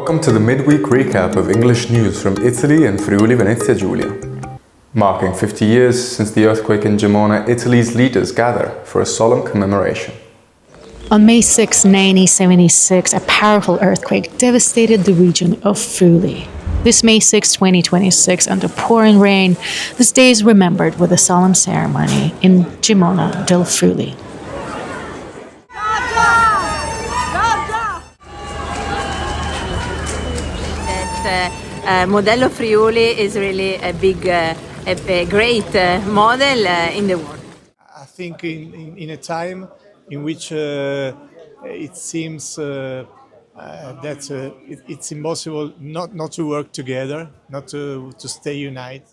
Welcome to the midweek recap of English news from Italy and Friuli Venezia Giulia. Marking 50 years since the earthquake in Gemona, Italy's leaders gather for a solemn commemoration. On May 6, 1976, a powerful earthquake devastated the region of Friuli. This May 6, 2026, under pouring rain, this day is remembered with a solemn ceremony in Gemona del Friuli. Modello Friuli is really a great model in the world. I think in a time in which it seems that it's impossible not to work together, not to stay united.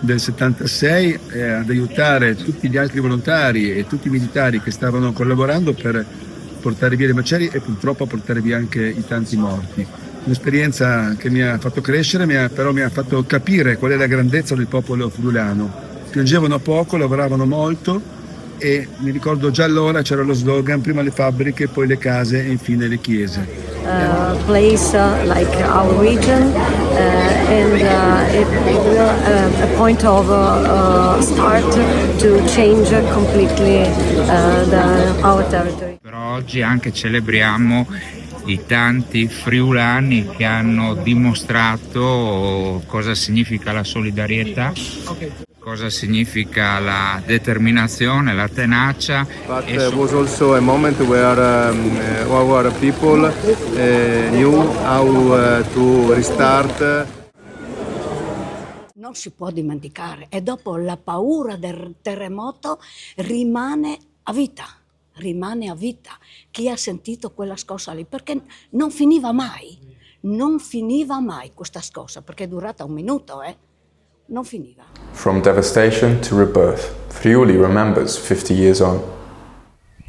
Del 76 ad aiutare tutti gli altri volontari e tutti i militari che stavano collaborando per portare via le macerie e purtroppo portare via anche i tanti morti. Un'esperienza che mi ha fatto crescere, però mi ha fatto capire qual è la grandezza del popolo friulano. Piangevano poco, lavoravano molto e mi ricordo già allora c'era lo slogan: prima le fabbriche, poi le case e infine le chiese. Place like our region and it will a point of start to change completely our territory. Però oggi anche celebriamo i tanti friulani che hanno dimostrato cosa significa la solidarietà, cosa significa la determinazione, la tenacia. But was also a moment where our people knew how to restart. Non si può dimenticare e dopo la paura del terremoto rimane a vita. Chi ha sentito quella scossa lì, perché non finiva mai questa scossa, perché è durata un minuto, non finiva. From devastation to rebirth, Friuli remembers 50 years on.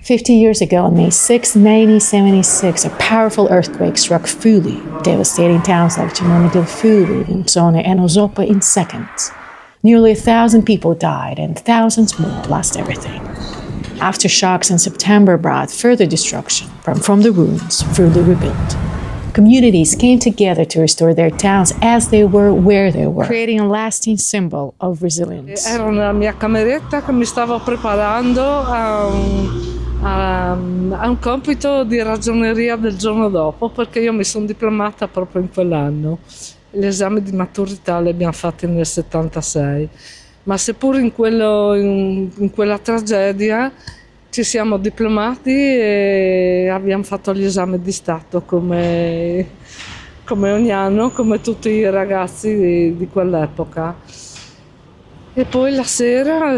50 years ago, on May 6, 1976, a powerful earthquake struck Friuli, devastating towns like Gemona del Friuli, Vinzone, and Osopa in seconds. Nearly 1,000 people died and thousands more lost everything. Aftershocks in September brought further destruction. From the ruins, Friuli rebuilt. Communities came together to restore their towns as they were, where they were, creating a lasting symbol of resilience. Ero nella mia cameretta che mi stavo preparando a un compito di ragioneria del giorno dopo, perché io mi sono diplomata proprio in quell'anno. Gli esami di maturità li abbiamo fatti nel 76. Ma seppur in quella tragedia ci siamo diplomati e abbiamo fatto gli esami di Stato come ogni anno, come tutti i ragazzi di quell'epoca. E poi la sera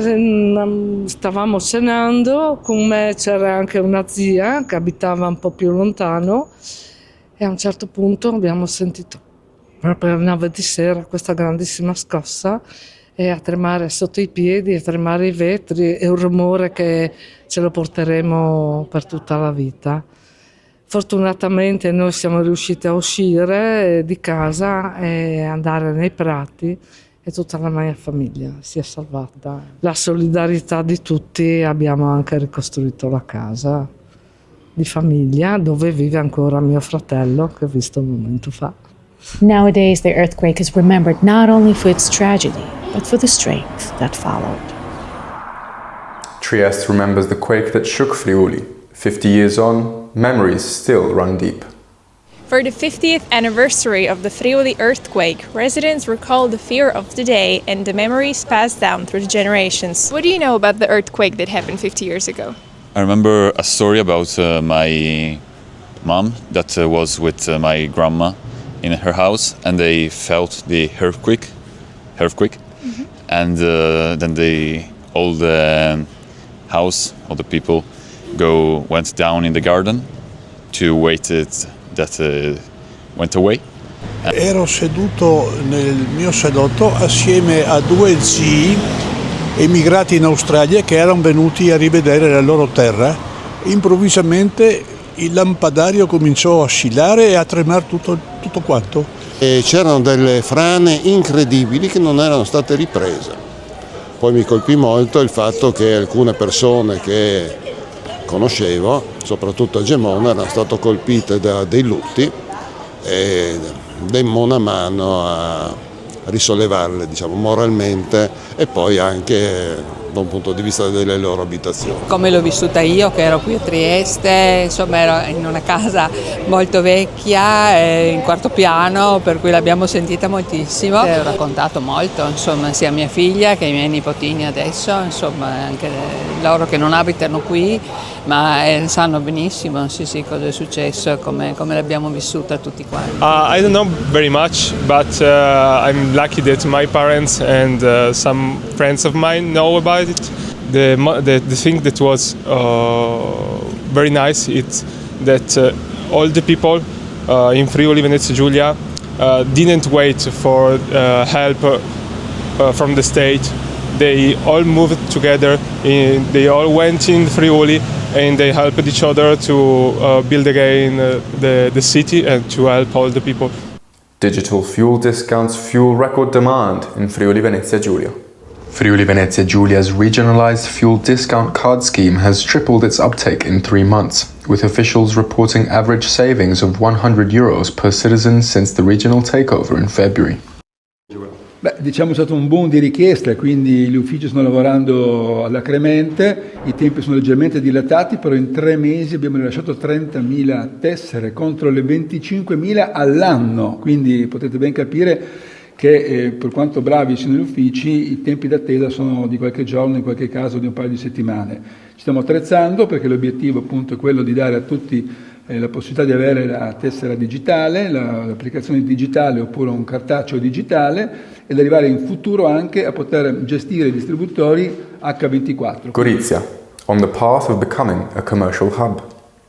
stavamo cenando, con me c'era anche una zia che abitava un po' più lontano e a un certo punto abbiamo sentito proprio alle 9 di sera questa grandissima scossa e a tremare sotto i piedi, a tremare i vetri, è un rumore che ce lo porteremo per tutta la vita. Fortunatamente noi siamo riusciti a uscire di casa e andare nei prati e tutta la mia famiglia si è salvata. La solidarietà di tutti, abbiamo anche ricostruito la casa di famiglia dove vive ancora mio fratello che ho visto un momento fa. Nowadays, the earthquake is remembered not only for its tragedy, but for the strength that followed. Trieste remembers the quake that shook Friuli. 50 years on, memories still run deep. For the 50th anniversary of the Friuli earthquake, residents recall the fear of the day and the memories passed down through the generations. What do you know about the earthquake that happened 50 years ago? I remember a story about my mom that was with my grandma in her house, and they felt the earthquake, mm-hmm. And then all the house, all the people went down in the garden to wait it that went away. Ero seduto nel mio salotto assieme a 2 zii emigrati in Australia che erano venuti a rivedere la loro terra. Improvvisamente il lampadario cominciò a oscillare e a tremare tutto quanto. E c'erano delle frane incredibili che non erano state riprese. Poi mi colpì molto il fatto che alcune persone che conoscevo, soprattutto a Gemona, erano state colpite da dei lutti e demmo una mano a risollevarle, diciamo, moralmente e poi anche da un punto di vista delle loro abitazioni. Come l'ho vissuta io, che ero qui a Trieste, insomma ero in una casa molto vecchia, in quarto piano, per cui l'abbiamo sentita moltissimo. Ho raccontato molto, insomma, sia a mia figlia che ai miei nipotini adesso, insomma, anche loro che non abitano qui, ma sanno benissimo sì, cosa è successo, come l'abbiamo vissuta tutti quanti. I don't know very much, but I'm lucky that my parents and some friends of mine know about it. The thing that was very nice is that all the people in Friuli Venezia Giulia didn't wait for help from the state. They all moved together, they all went in Friuli and they helped each other to build again the city and to help all the people. Digital fuel discounts fuel record demand in Friuli Venezia Giulia. Friuli Venezia Giulia's regionalized fuel discount card scheme has tripled its uptake in 3 months, with officials reporting average savings of €100 per citizen since the regional takeover in February. Diciamo è stato un boom di richieste, quindi gli uffici stanno lavorando alacremente, i tempi sono leggermente dilatati, però in 3 mesi abbiamo rilasciato 30.000 tessere contro le 25.000 all'anno, quindi potete ben capire che per quanto bravi siano gli uffici, i tempi d'attesa sono di qualche giorno, in qualche caso di un paio di settimane. Ci stiamo attrezzando perché l'obiettivo appunto è quello di dare a tutti la possibilità di avere la tessera digitale, l'applicazione digitale oppure un cartaceo digitale ed arrivare in futuro anche a poter gestire i distributori H24. Gorizia, on the path of becoming a commercial hub.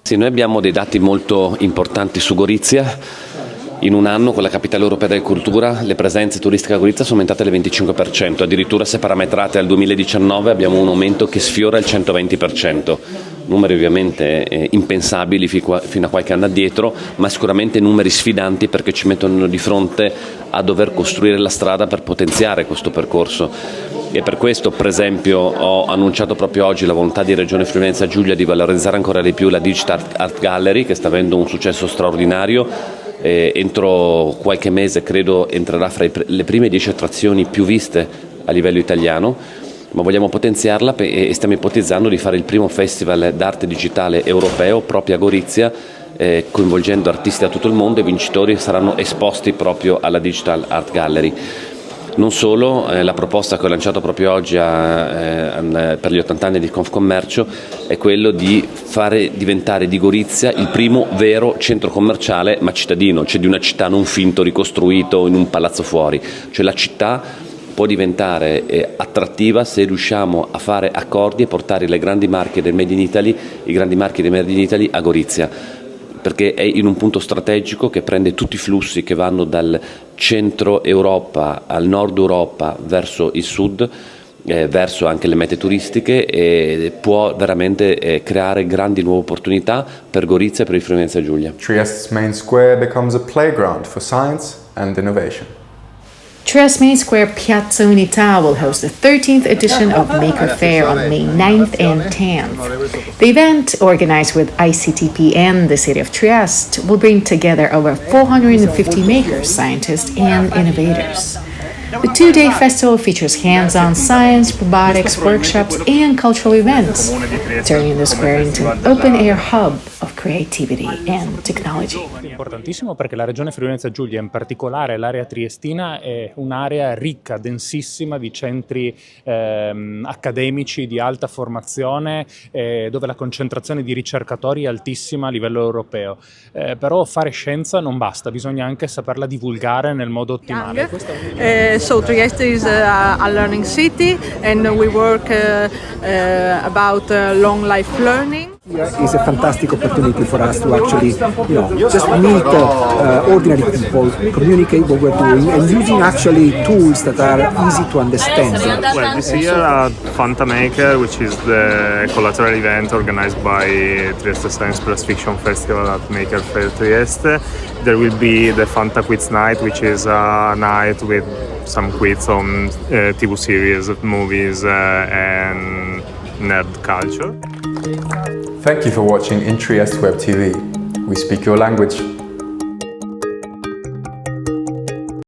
Sì, noi abbiamo dei dati molto importanti su Gorizia. In un anno con la capitale europea della cultura le presenze turistiche a Gorizia sono aumentate del 25%, addirittura se parametrate al 2019 abbiamo un aumento che sfiora il 120%, numeri ovviamente impensabili fino a qualche anno addietro, ma sicuramente numeri sfidanti perché ci mettono di fronte a dover costruire la strada per potenziare questo percorso. E per questo, per esempio, ho annunciato proprio oggi la volontà di Regione Friuli Venezia Giulia di valorizzare ancora di più la Digital Art Gallery, che sta avendo un successo straordinario. Entro qualche mese credo entrerà fra le prime 10 attrazioni più viste a livello italiano, ma vogliamo potenziarla e stiamo ipotizzando di fare il primo festival d'arte digitale europeo proprio a Gorizia, coinvolgendo artisti da tutto il mondo e i vincitori saranno esposti proprio alla Digital Art Gallery. Non solo, la proposta che ho lanciato proprio oggi per gli 80 anni di Confcommercio è quello di fare diventare di Gorizia il primo vero centro commerciale ma cittadino, cioè di una città non finto ricostruito in un palazzo fuori, cioè la città può diventare attrattiva se riusciamo a fare accordi e portare le grandi marche del Made in Italy, i grandi marchi del Made in Italy a Gorizia, perché è in un punto strategico che prende tutti i flussi che vanno dal centro Europa al nord Europa verso il sud, verso anche le mete turistiche e può veramente creare grandi nuove opportunità per Gorizia e per il Friuli Venezia Giulia. Trieste's main square becomes a playground for science and innovation. Trieste Main Square Piazza Unità will host the 13th edition of Maker Faire on May 9th and 10th. The event, organized with ICTP and the city of Trieste, will bring together over 450 makers, scientists, and innovators. The 2-day festival features hands-on science, robotics, workshops, and cultural events, turning the square into an open-air hub of creativity and technology. Importantissimo perché la regione Friuli Venezia Giulia, in particolare l'area triestina, è un'area ricca, densissima di centri accademici di alta formazione, dove la concentrazione di ricercatori è altissima a livello europeo. Però fare scienza non basta, bisogna anche saperla divulgare nel modo ottimale. So Trieste is a learning city and we work about long life learning. It's a fantastic opportunity for us to actually, just meet ordinary people, communicate what we're doing, and using actually tools that are easy to understand. Well, this year at Fanta Maker, which is the collateral event organized by Trieste Science Plus Fiction Festival at Maker Faire Trieste, there will be the Fanta Quiz Night, which is a night with some quiz on TV series, movies, and nerd culture. Thank you for watching In Trieste Web TV. We speak your language.